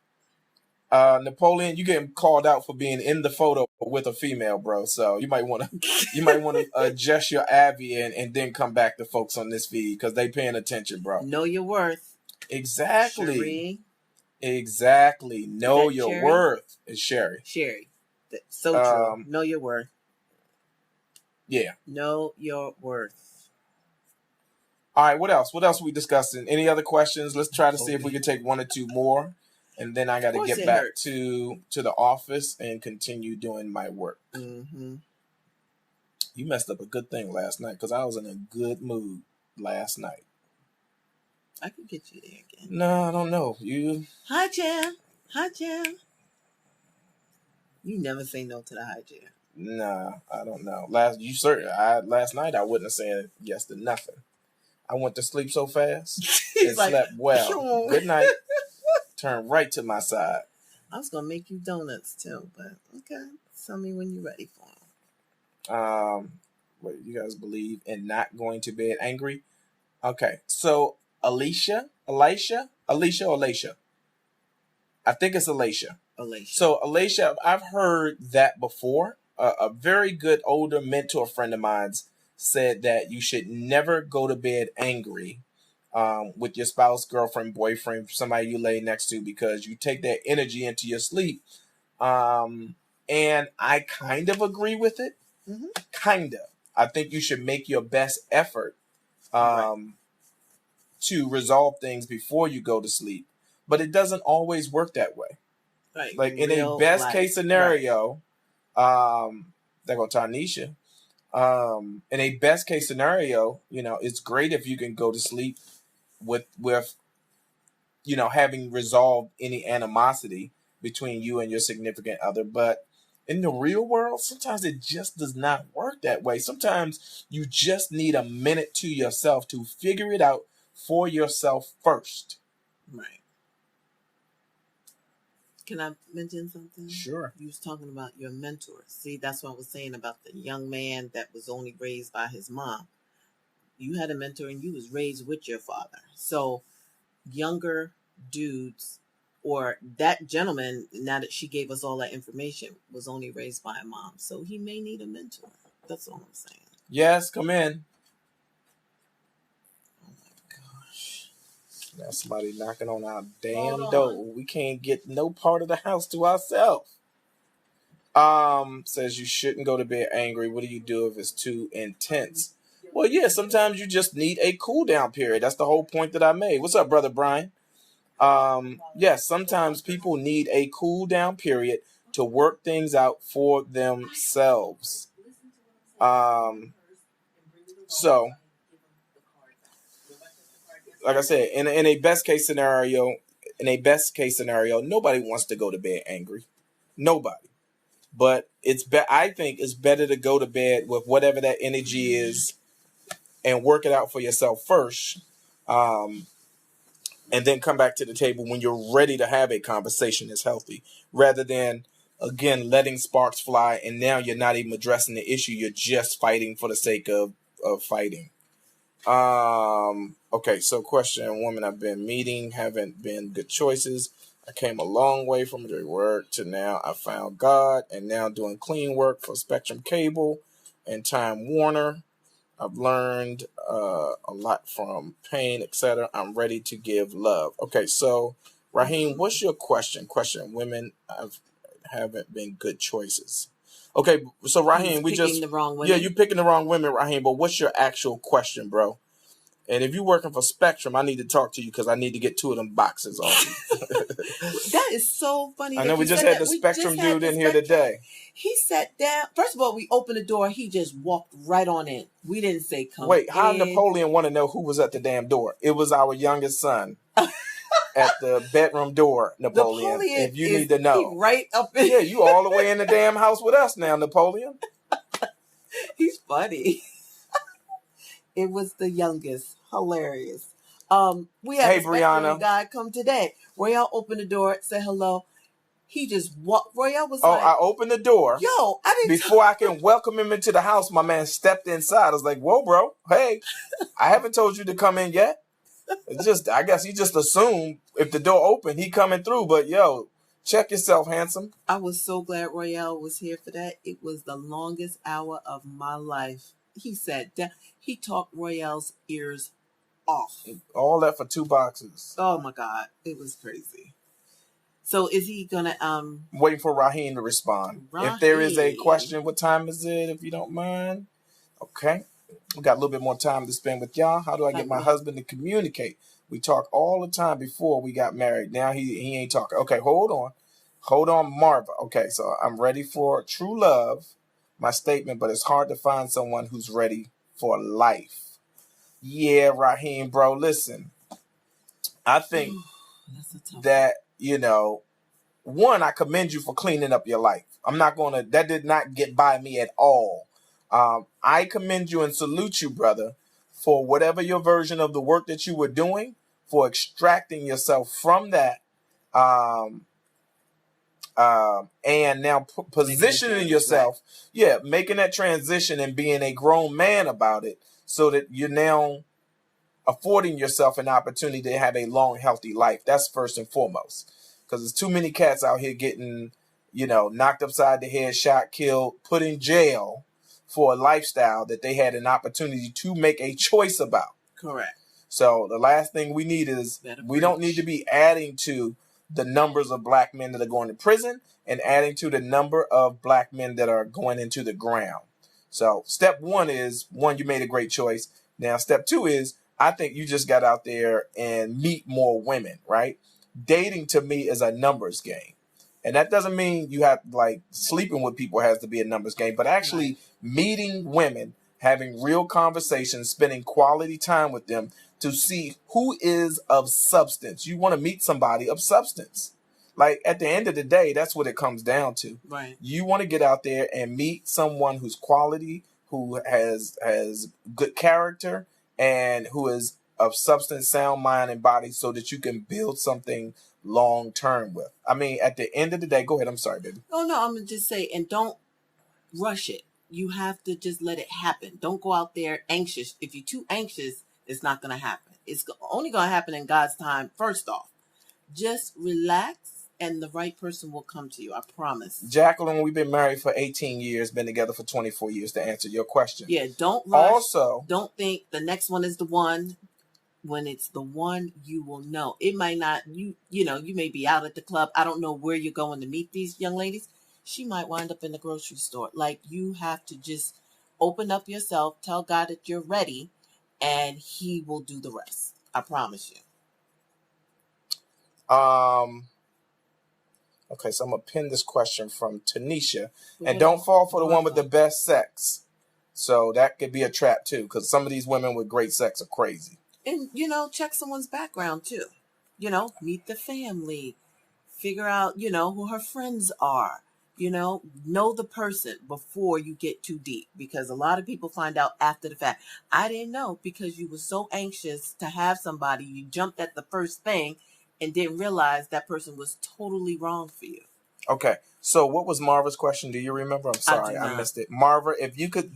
Napoleon, you getting called out for being in the photo with a female, bro. So you might want to adjust your Abby and then come back to folks on this feed because they paying attention, bro. Know your worth. Exactly. Cherie. Exactly. Know your Sherry? worth. It's Sherry. Sherry. So true. Know your worth. Yeah. Know your worth. All right. What else? What else are we discussing? Any other questions? Let's try to see if we can take one or two more. And then I got to get back to the office and continue doing my work. Mm-hmm. You messed up a good thing last night because I was in a good mood last night. I can get you there again. No, I don't know. You. Hi, Jam. Hi, Jam. You never say no to the hi, Jam. Nah, I don't know. Last night I wouldn't have said yes to nothing. I went to sleep so fast and slept well. Good night. Turn right to my side. I was gonna make you donuts too, but okay. Tell me when you're ready for them. What you guys believe in not going to bed angry? Okay, so Alicia. I think it's Alicia. So Alicia, I've heard that before. A very good older mentor friend of mine said that you should never go to bed angry with your spouse, girlfriend, boyfriend, somebody you lay next to, because you take that energy into your sleep. And I kind of agree with it. Mm-hmm. Kind of. I think you should make your best effort to resolve things before you go to sleep. But it doesn't always work that way. Right. Like in a best case scenario, there go Tanisha. In a best case scenario, it's great if you can go to sleep with having resolved any animosity between you and your significant other. But in the real world, sometimes it just does not work that way. Sometimes you just need a minute to yourself to figure it out for yourself first. Right. Can I mention something? Sure. You was talking about your mentor. See, that's what I was saying about the young man that was only raised by his mom. You had a mentor and you was raised with your father. So younger dudes, or that gentleman, now that she gave us all that information, was only raised by a mom. So he may need a mentor. That's all I'm saying. Yes, come in. Oh my gosh. Now somebody knocking on our damn door. We can't get no part of the house to ourselves. Says you shouldn't go to bed angry. What do you do if it's too intense? Well, yeah, sometimes you just need a cool down period. That's the whole point that I made. What's up, Brother Brian? Yes, sometimes people need a cool down period to work things out for themselves. So, like I said, in a best case scenario, nobody wants to go to bed angry. Nobody. But I think it's better to go to bed with whatever that energy is and work it out for yourself first. And then come back to the table when you're ready to have a conversation that's healthy, rather than, again, letting sparks fly. And now you're not even addressing the issue. You're just fighting for the sake of fighting. Okay, so question: women I've been meeting haven't been good choices. I came a long way from the work to now I found God, and now doing clean work for Spectrum Cable and Time Warner. I've learned a lot from pain, etc. I'm ready to give love. Okay, so Raheem, what's your question? Women haven't been good choices. Okay, so Raheem, the wrong women. Yeah, you're picking the wrong women, Raheem. But what's your actual question, bro? And if you're working for Spectrum, I need to talk to you because I need to get 2 of them boxes off. That is so funny. I know we just had the Spectrum dude in here today. He sat down. First of all, we opened the door. He just walked right on in. We didn't say come. Wait, how Napoleon want to know who was at the damn door? It was our youngest son at the bedroom door, Napoleon. If you need to know. Right up in. Yeah, you all the way in the damn house with us now, Napoleon. He's funny. It was the youngest. Hilarious. We had a Spectrum guy come today. Royale opened the door, said hello. He just walked. Royale was like, I opened the door. Yo, I didn't. Before I can welcome him into the house, my man stepped inside. I was like, whoa, bro. Hey, I haven't told you to come in yet. I guess he just assumed if the door opened, he coming through. But yo, check yourself, handsome. I was so glad Royale was here for that. It was the longest hour of my life. He sat down. He talked Royale's ears off. All that for 2 boxes. Oh my God. It was crazy. So is he gonna waiting for Raheem to respond. If there is a question, what time is it, if you don't mind? Okay. We got a little bit more time to spend with y'all. How do I get my husband to communicate? We talk all the time before we got married. Now he ain't talking. Okay, hold on, Marva. Okay, so I'm ready for true love, my statement, but it's hard to find someone who's ready for life. Yeah, Raheem, bro, listen. I think that, one, I commend you for cleaning up your life. That did not get by me at all. I commend you and salute you, brother, for whatever your version of the work that you were doing, for extracting yourself from that, and now positioning yourself, making that transition and being a grown man about it, so that you're now affording yourself an opportunity to have a long, healthy life. That's first and foremost, because there's too many cats out here getting, knocked upside the head, shot, killed, put in jail for a lifestyle that they had an opportunity to make a choice about. Correct. So the last thing we need is we don't need to be adding to the numbers of black men that are going to prison and adding to the number of black men that are going into the ground. So step 1 is, you made a great choice. Now, step 2 is, I think you just got out there and meet more women, right? Dating to me is a numbers game. And that doesn't mean you have, sleeping with people has to be a numbers game, but actually meeting women, having real conversations, spending quality time with them to see who is of substance. You want to meet somebody of substance. Like, at the end of the day, that's what it comes down to. Right. You want to get out there and meet someone who's quality, who has good character, and who is of substance, sound mind, and body, so that you can build something long term with. I mean, at the end of the day, go ahead. I'm sorry, baby. Oh, no, I'm going to just say, and don't rush it. You have to just let it happen. Don't go out there anxious. If you're too anxious, it's not going to happen. It's only going to happen in God's time, first off. Just relax, and the right person will come to you. I promise. Jacqueline, we've been married for 18 years, been together for 24 years, to answer your question. Yeah, don't rush. Also, don't think the next one is the one. When it's the one, you will know. It might not, you may be out at the club. I don't know where you're going to meet these young ladies. She might wind up in the grocery store. Like, you have to just open up yourself, tell God that you're ready, and he will do the rest. I promise you. Okay, so I'm going to pin this question from Tanisha. And don't fall for the one with the best sex. So that could be a trap, too, because some of these women with great sex are crazy. And, check someone's background, too. Meet the family. Figure out, who her friends are. Know the person before you get too deep, because a lot of people find out after the fact. I didn't know because you were so anxious to have somebody. You jumped at the first thing and didn't realize that person was totally wrong for you. Okay. So what was Marva's question? Do you remember? I'm sorry, I missed it. Marva, if you could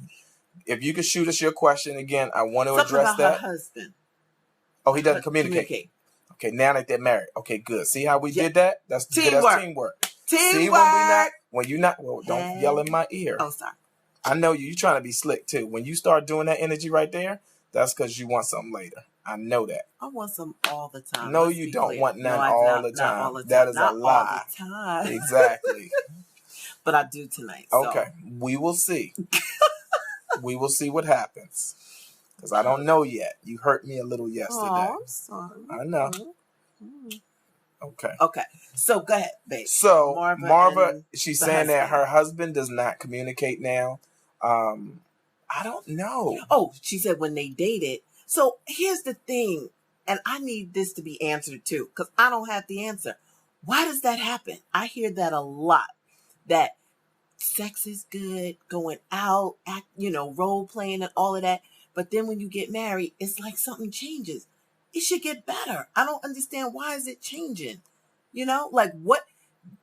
shoot us your question again, I want to address that. Her husband. Oh, he doesn't communicate. Okay, now that they're married. Okay, good. See how we did that? That's teamwork. That's teamwork. See, when you're not, well, don't yell in my ear. Oh, sorry. I know you're trying to be slick too. When you start doing that energy right there, that's because you want something later. I know that. I want some all the time. No, you don't want none all the time. That is a lie. All the time. Exactly. But I do tonight. So. Okay, we will see. We will see what happens. Because I don't know yet. You hurt me a little yesterday. Oh, I'm sorry. I know. Mm-hmm. Okay. So go ahead, babe. So Marva, she's saying that her husband does not communicate now. I don't know. Oh, she said when they dated. So here's the thing, and I need this to be answered too, because I don't have the answer. Why does that happen? I hear that a lot. That sex is good, going out, role playing and all of that. But then when you get married, it's like something changes. It should get better. I don't understand, why is it changing? Like what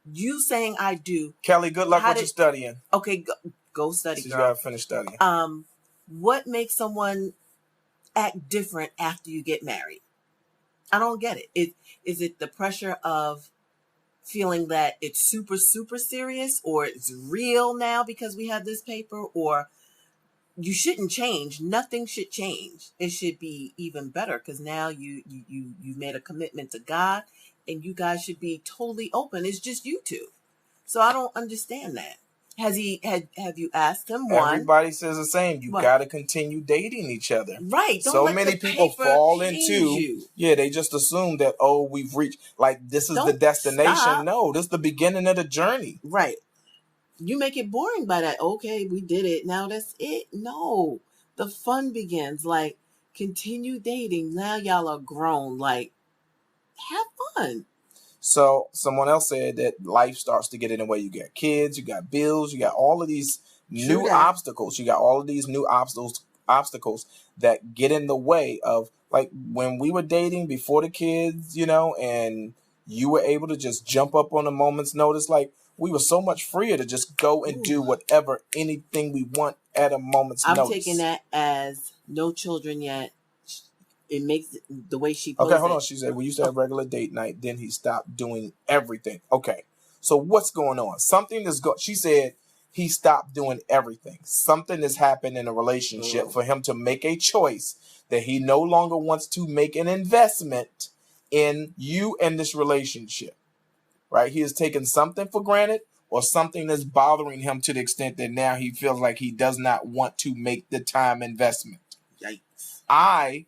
you saying I do. Kelly, good luck with your studying. Okay, go study, girl. You gotta finish studying. What makes someone act different after you get married? I don't get it. Is it the pressure of feeling that it's super, super serious, or it's real now because we have this paper, or you shouldn't change. Nothing should change. It should be even better because now you made a commitment to God, and you guys should be totally open. It's just you two. So I don't understand that. Have you asked him? Everybody says the same. You got to continue dating each other. Right. Don't so many people fall into, they just assume that, we've reached, like, this is the destination. Stop. No, this is the beginning of the journey. Right. You make it boring by that. Okay, we did it. Now that's it. No, the fun begins. Like, continue dating. Now y'all are grown. Like, have fun. So someone else said that life starts to get in the way. You got kids, you got bills, you got all of these new obstacles. You got all of these new obstacles that get in the way of, like, when we were dating before the kids, and you were able to just jump up on a moment's notice. Like, we were so much freer to just go and do whatever, anything we want at a moment's notice. I'm taking that as no children yet. It makes it the way she puts Okay, hold on. She said, we used to have regular date night. Then he stopped doing everything. Okay. So what's going on? She said he stopped doing everything. Something has happened in a relationship for him to make a choice that he no longer wants to make an investment in you and this relationship. Right? He has taken something for granted, or something that's bothering him to the extent that now he feels like he does not want to make the time investment. Yikes.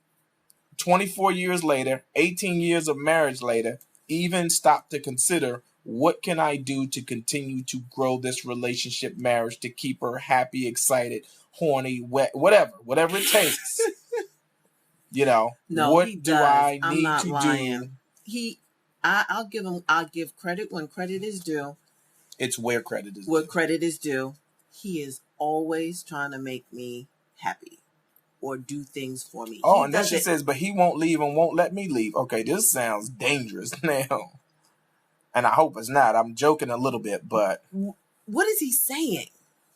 24 years later, 18 years of marriage later, even stopped to consider, what can I do to continue to grow this relationship, marriage, to keep her happy, excited, horny, wet, whatever it takes. No, what do I need to do? I'll give credit when credit is due. It's where credit is Where due. credit is due. He is always trying to make me happy or do things for me. Oh, and then she says, but he won't leave and won't let me leave. Okay, this sounds dangerous now. And I hope it's not. I'm joking a little bit, but... What is he saying?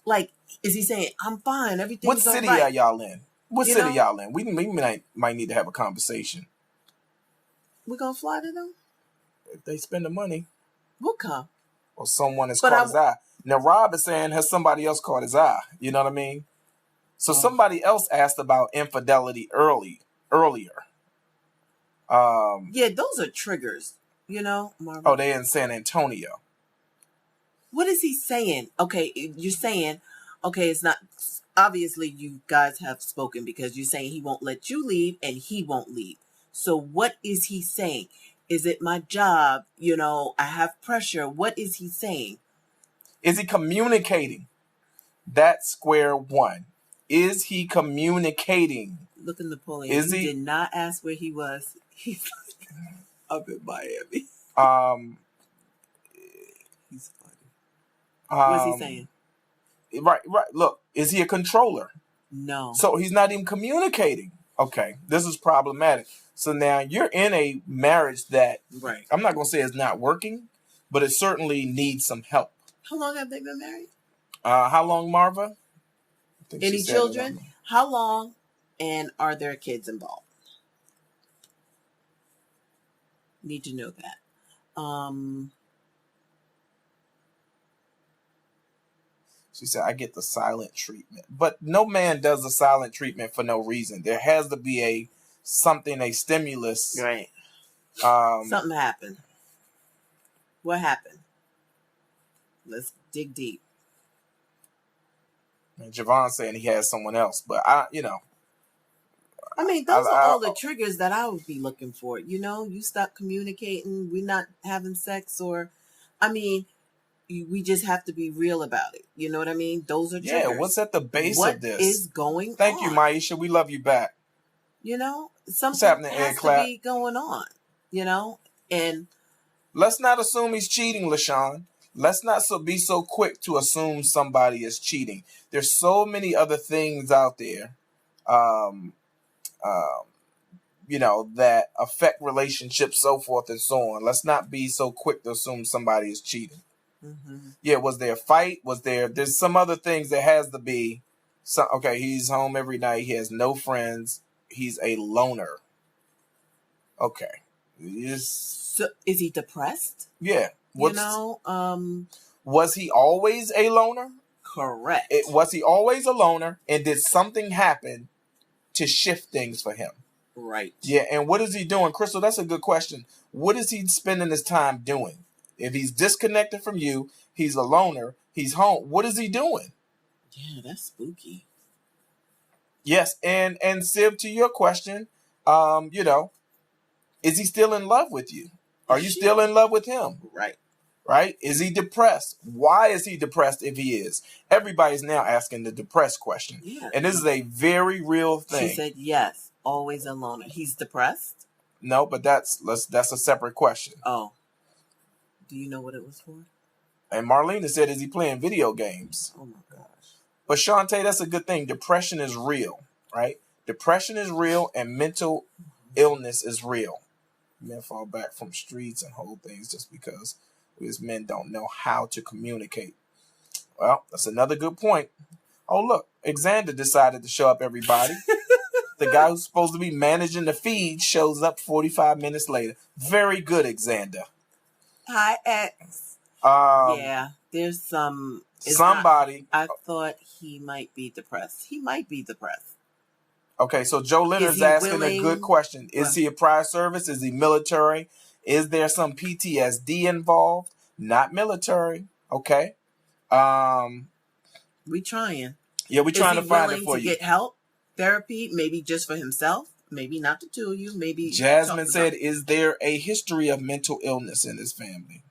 Like, is he saying, I'm fine, everything's all right? What city are y'all in? What city y'all in? We might need to have a conversation. We're going to fly to them? If they spend the money. We'll come. Or someone has caught his eye. Now, Rob is saying, has somebody else caught his eye? You know what I mean? So somebody else asked about infidelity earlier. Yeah, those are triggers, Marvin. Oh, they're in San Antonio. What is he saying? Okay, you're saying, okay, it's not... Obviously, you guys have spoken because you're saying he won't let you leave and he won't leave. So what is he saying? Is it my job? I have pressure. What is he saying? Is he communicating? That's square one. Is he communicating? Look at Napoleon. He did not ask where he was. He's up in Miami. He's funny. What's he saying? Right. Look, is he a controller? No. So he's not even communicating. Okay, this is problematic. So now you're in a marriage that, right, I'm not going to say it's not working, but it certainly needs some help. How long have they been married? How long, Marva? Any children? How long? And are there kids involved? Need to know that. She said, I get the silent treatment. But no man does the silent treatment for no reason. There has to be a stimulus. Right. Something happened. What happened? Let's dig deep. And Javon saying he has someone else. But, those are all the triggers that I would be looking for. You stop communicating. We're not having sex we just have to be real about it. You know what I mean? Those are triggers. Yeah, what's at the base of this? What is going on? Thank you, Maisha. We love you back. Something has to be going on, and... Let's not assume he's cheating, LaShawn. Let's not be so quick to assume somebody is cheating. There's so many other things out there, that affect relationships, so forth and so on. Let's not be so quick to assume somebody is cheating. Mm-hmm. Yeah, was there a fight? There's some other things that has to be. Okay, he's home every night. He has no friends. He's a loner. Okay. So is he depressed? Yeah. Was he always a loner? Correct. Was he always a loner? And did something happen to shift things for him? Right. Yeah, and what is he doing? Crystal, that's a good question. What is he spending his time doing? If he's disconnected from you, he's a loner, he's home. What is he doing? Yeah, that's spooky. Yes, and Siv, to your question, is he still in love with you? Are you still in love with him? Right. Right? Is he depressed? Why is he depressed if he is? Everybody's now asking the depressed question. Yeah. And this is a very real thing. She said, yes, always a loner. He's depressed? No, but that's a separate question. Oh. Do you know what it was for? And Marlena said, is he playing video games? Oh, my gosh. But Shantae, that's a good thing. Depression is real, right? Depression is real and mental illness is real. Men fall back from streets and hold things just because we as men don't know how to communicate. Well, that's another good point. Oh, look, Xander decided to show up, everybody. The guy who's supposed to be managing the feed shows up 45 minutes later. Very good, Xander. Hi, X. Yeah, there's somebody. I thought he might be depressed. He might be depressed. Okay, so Joe Leonard's asking a good question. Is he a prior service? Is he military? Is there some PTSD involved? Not military. Okay. We trying. Yeah, we trying to find it for you. Get help, therapy, maybe just for himself, maybe not the two of you, maybe. Jasmine said, "Is there a history of mental illness in this family?"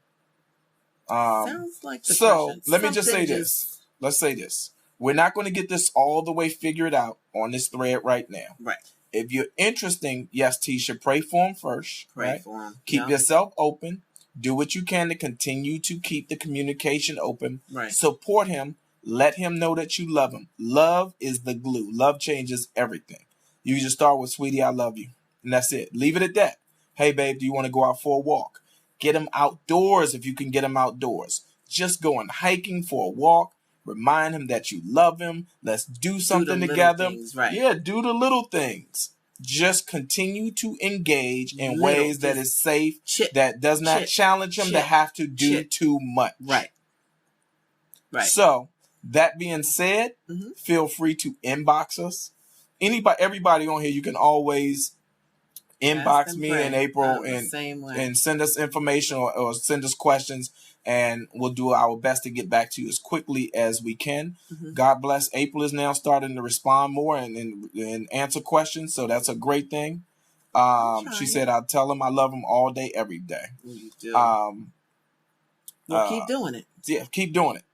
Sounds like depression. So let me just say this. Let's say this. We're not going to get this all the way figured out on this thread right now. Right. if you're interested, yes, Tisha, pray for him first. Pray right? for him. Keep yourself open. Do what you can to continue to keep the communication open. Right. Support him. Let him know that you love him. Love is the glue. Love changes everything. You just start with, sweetie, I love you. And that's it. Leave it at that. Hey, babe, do you want to go out for a walk? Get him outdoors if you can get him outdoors. Just going hiking for a walk. Remind him that you love him. Let's do something together. Things, right. Yeah, do the little things. Just continue to engage in ways that is safe, that does not challenge him to have to do too much. Right. Right. So, that being said, feel free to inbox us. Everybody on here, you can always inbox me and April and send us information or send us questions, and we'll do our best to get back to you as quickly as we can. God bless. April is now starting to respond more and answer questions, so that's a great thing. She said, I'll tell him I love him all day, every day. You do. Well, keep doing it. Yeah, keep doing it.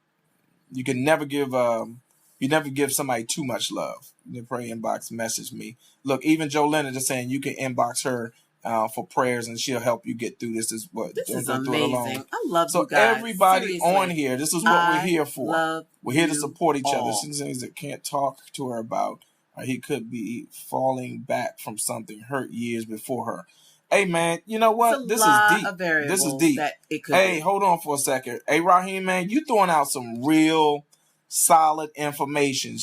You can never give somebody too much love. You pray inbox, message me. Look, even Joe Leonard is saying you can inbox her for prayers and she'll help you get through this. This is amazing. I love you guys. So everybody on here, this is what we're here for. We're here to support each other. Some things that can't talk to her about, or he could be falling back from something hurt years before her. Hey man, you know what? This is deep. Hey, hold on for a second. Hey Raheem, man, you throwing out some real solid information.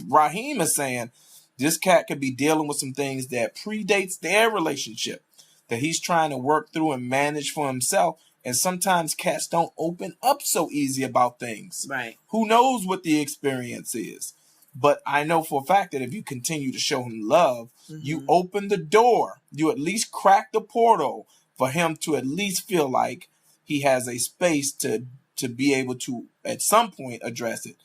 Raheem is saying this cat could be dealing with some things that predates their relationship that he's trying to work through and manage for himself. And sometimes cats don't open up so easy about things. Right. Who knows what the experience is? But I know for a fact that if you continue to show him love, you open the door. You at least crack the portal for him to at least feel like he has a space to be able to, at some point, address it.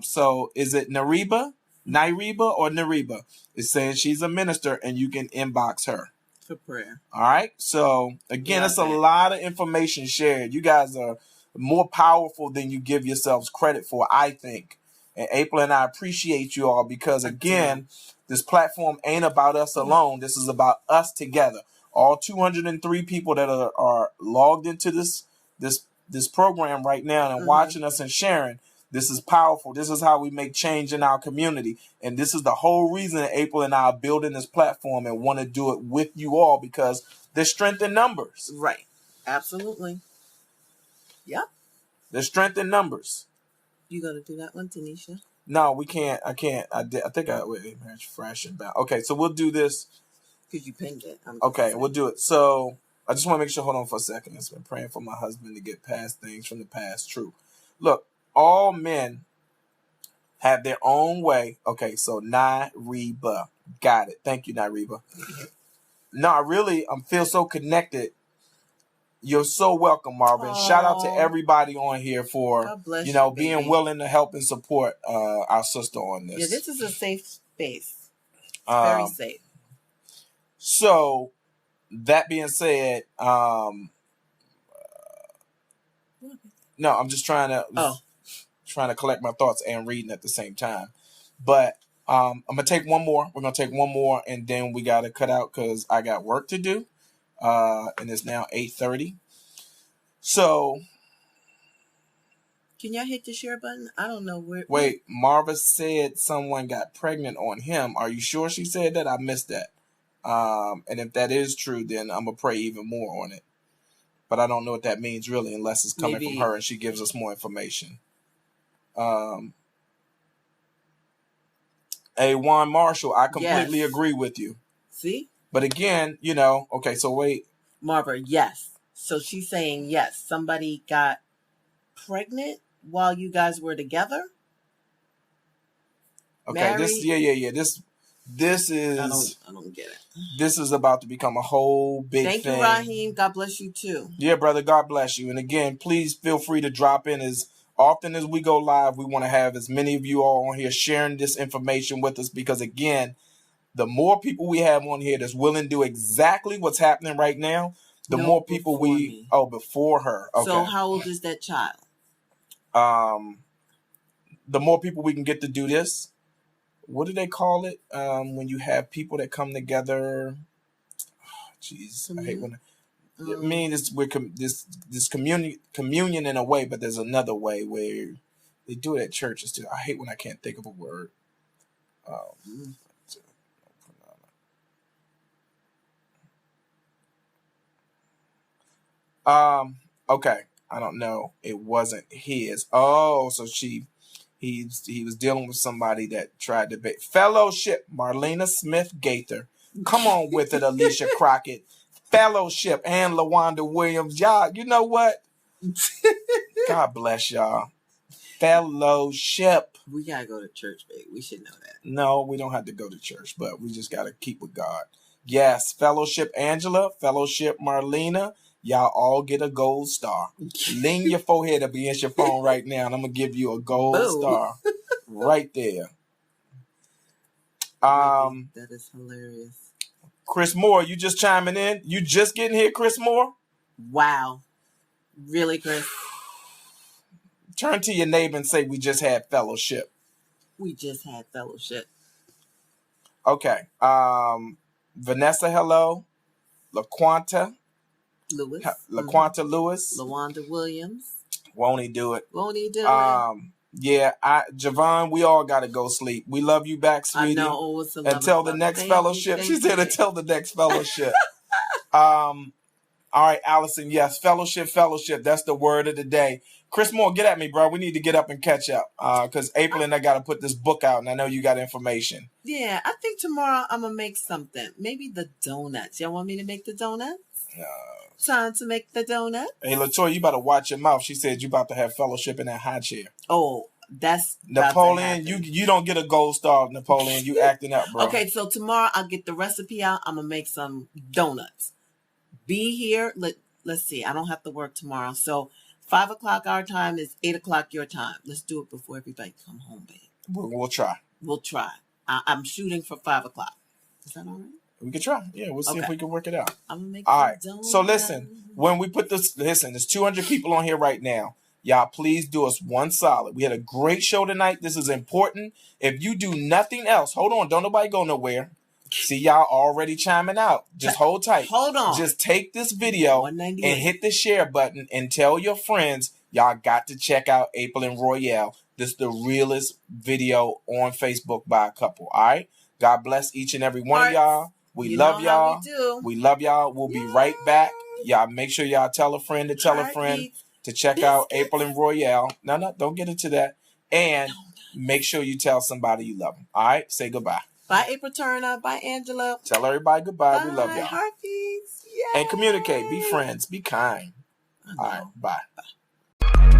So is it Nariba or Nariba? It's saying she's a minister and you can inbox her. For prayer. All right. So, again, it's a lot of information shared. You guys are more powerful than you give yourselves credit for, I think. And April and I appreciate you all because, again, this platform ain't about us alone. This is about us together. All 203 people that are logged into this program right now and watching us and sharing. This is powerful. This is how we make change in our community. And this is the whole reason that April and I are building this platform and want to do it with you all, because there's strength in numbers. Right. Absolutely. Yep. There's strength in numbers. You gonna do that one, Tanisha? No, we can't. I can't. I think wait, fresh and bound. Okay, so we'll do this. Because you pinned it. Okay, we'll do it. So I just want to make sure. Hold on for a second. I've been praying for my husband to get past things from the past. True. Look, all men have their own way. Okay, so Nariba. Got it. Thank you, Nariba. No, I feel so connected. You're so welcome, Marvin. Aww. Shout out to everybody on here for being willing to help and support our sister on this. Yeah, this is a safe space. Very safe. So, that being said, no, I'm just trying to collect my thoughts and reading at the same time. But I'm gonna take one more. We're gonna take one more, and then we gotta cut out because I got work to do. And it's now 8:30. So, can y'all hit the share button? I don't know where. Wait, Marva said someone got pregnant on him. Are you sure she said that? I missed that. And if that is true, then I'm gonna pray even more on it. But I don't know what that means really, unless it's coming from her and she gives us more information. Hey, Juan Marshall, I completely agree with you. See? But again, okay, so wait. Marva, yes. So she's saying, yes, somebody got pregnant while you guys were together? Okay, married? This is... I don't get it. This is about to become a whole big thing. Thank you, Raheem. God bless you, too. Yeah, brother, God bless you. And again, please feel free to drop in as often as we go live. We want to have as many of you all on here sharing this information with us because, again, the more people we have on here that's willing to do exactly what's happening right now, the more people before her. Okay. So how old is that child? The more people we can get to do this, what do they call it? When you have people that come together. Jeez, I hate when. I mean, this communion in a way, but there's another way where they do it at churches too. I hate when I can't think of a word. Okay, I don't know. It wasn't his. Oh, so he was dealing with somebody that tried to be fellowship. Marlena Smith Gaither, come on with it, Alicia Crockett. Fellowship and LaWanda Williams. Y'all, you know what? God bless y'all. Fellowship. We gotta go to church, babe. We should know that. No, we don't have to go to church, but we just gotta keep with God. Yes, Fellowship Angela, Fellowship Marlena. Y'all all get a gold star. Lean your forehead up against your phone right now, and I'm gonna give you a gold star right there. That is hilarious. Chris Moore, you just chiming in? You just getting here, Chris Moore? Wow. Really, Chris? Turn to your neighbor and say, we just had fellowship. We just had fellowship. Okay. Vanessa, hello. LaQuanta Lewis. LaQuanta Lewis. LaWanda Williams. Won't he do it? Won't he do it? Yeah, Javon, we all got to go sleep. We love you back, sweetie. I know. Until the next fellowship. She said until the next fellowship. All right, Allison. Yes, fellowship. That's the word of the day. Chris Moore, get at me, bro. We need to get up and catch up because April and I got to put this book out, and I know you got information. Yeah, I think tomorrow I'm going to make something. Maybe the donuts. Y'all want me to make the donuts? Time to make the donut. Hey, LaToya, you better watch your mouth. She said you about to have fellowship in that high chair. Oh, that's Napoleon. You don't get a gold star, Napoleon. You acting up, bro. Okay, so tomorrow I'll get the recipe out. I'm gonna make some donuts. Be here. Let's see. I don't have to work tomorrow, so 5 o'clock our time is 8 o'clock your time. Let's do it before everybody come home, babe. We'll try. We'll try. I'm shooting for 5 o'clock. Is that all right? We can try. Yeah, we'll see if we can work it out. I'm gonna make all right. So listen, when we put this, there's 200 people on here right now. Y'all, please do us one solid. We had a great show tonight. This is important. If you do nothing else, hold on. Don't nobody go nowhere. See, y'all already chiming out. Just hold tight. Hold on. Just take this video and hit the share button and tell your friends y'all got to check out April and Royale. This is the realest video on Facebook by a couple. All right. God bless each and every one of y'all. We love y'all. We love y'all. We'll be right back. Y'all make sure y'all tell a friend to tell a friend to check out April and Royale. No, don't get into that. And make sure you tell somebody you love them. All right? Say goodbye. Bye, April Turner. Bye, Angela. Tell everybody goodbye. Bye, we love y'all. Harpies. And communicate. Be friends. Be kind. All right. Bye. Bye.